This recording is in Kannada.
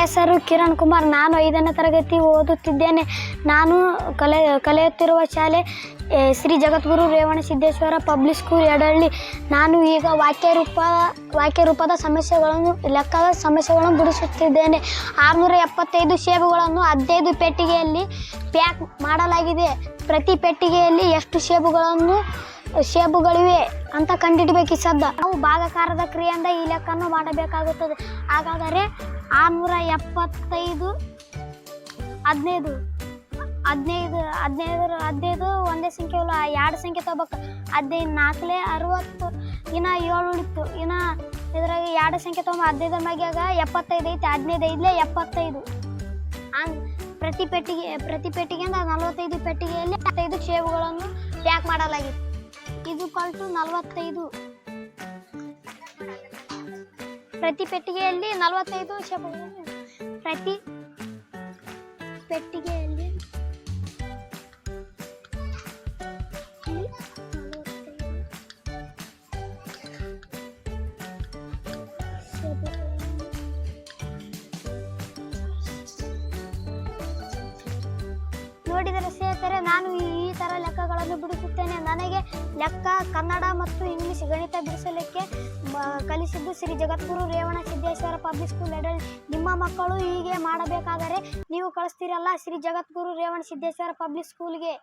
ಹೆಸರು ಕಿರಣ್ ಕುಮಾರ್. ನಾನು 5ನೇ ತರಗತಿ ಓದುತ್ತಿದ್ದೇನೆ. ನಾನು ಕಲಿಯುತ್ತಿರುವ ಶಾಲೆ ಶ್ರೀ ಜಗದ್ಗುರು ರೇವಣಸಿದ್ದೇಶ್ವರ ಪಬ್ಲಿಕ್ ಸ್ಕೂಲ್ ಯಡಹಳ್ಳಿ. ನಾನು ಈಗ ವಾಕ್ಯರೂಪದ ಸಮಸ್ಯೆಗಳನ್ನು ಲೆಕ್ಕದ ಸಮಸ್ಯೆಗಳನ್ನು ಬಿಡಿಸುತ್ತಿದ್ದೇನೆ. 675 ಸೇಬುಗಳನ್ನು 15 ಪೆಟ್ಟಿಗೆಯಲ್ಲಿ ಪ್ಯಾಕ್ ಮಾಡಲಾಗಿದೆ. ಪ್ರತಿ ಪೆಟ್ಟಿಗೆಯಲ್ಲಿ ಎಷ್ಟು ಸೇಬುಗಳಿವೆ ಅಂತ ಕಂಡುಹಿಡಬೇಕು. ಸದ್ದ ನಾವು ಭಾಗಾಕಾರದ ಕ್ರಿಯೆಯಿಂದ ಈ ಲೆಕ್ಕವನ್ನು ಮಾಡಬೇಕಾಗುತ್ತದೆ. ಹಾಗಾದರೆ 675 15 ಒಂದೇ ಸಂಖ್ಯೆ ಇಲ್ಲ, 2 ಸಂಖ್ಯೆ ತಗೋಬೇಕು. 15 4 60 ಇನ್ನು 7 ಉಳಿತು. ಇನ್ನು ಇದ್ರಾಗ 2 ಸಂಖ್ಯೆ ತಗೊಂಡು 15 ಮ್ಯಾಗ 75 ಐತಿ. 15 75 ಪ್ರತಿ ಪೆಟ್ಟಿಗೆಯಿಂದ 45 ಪೆಟ್ಟಿಗೆಯಲ್ಲಿ 5 ಸೇಬುಗಳನ್ನು ಪ್ಯಾಕ್ ಮಾಡಲಾಗಿದೆ. ಇದು ಕಲ್ತು 45 ಪ್ರತಿ ಪೆಟ್ಟಿಗೆಯಲ್ಲಿ 45 ಸೇಬುಗಳನ್ನು ಪ್ರತಿ ಪೆಟ್ಟಿಗೆಯಲ್ಲಿ ನೋಡಿದರೆ ಸ್ನೇಹಿತರೆ, ನಾನು ಈ ಥರ ಲೆಕ್ಕಗಳನ್ನು ಬಿಡಿಸುತ್ತೇನೆ. ನನಗೆ ಲೆಕ್ಕ, ಕನ್ನಡ ಮತ್ತು ಇಂಗ್ಲಿಷ್, ಗಣಿತ ಬಿಡಿಸಲಿಕ್ಕೆ ಕಲಿಸಿದ್ದು ಶ್ರೀ ಜಗದ್ಗುರು ರೇವಣಸಿದ್ದೇಶ್ವರ ಪಬ್ಲಿಕ್ ಸ್ಕೂಲ್ ಯಡಹಳ್ಳಿ. ನಿಮ್ಮ ಮಕ್ಕಳು ಹೀಗೆ ಮಾಡಬೇಕಾದರೆ ನೀವು ಕಳಿಸ್ತೀರಲ್ಲ ಶ್ರೀ ಜಗದ್ಗುರು ರೇವಣಸಿದ್ದೇಶ್ವರ ಪಬ್ಲಿಕ್ ಸ್ಕೂಲ್ಗೆ.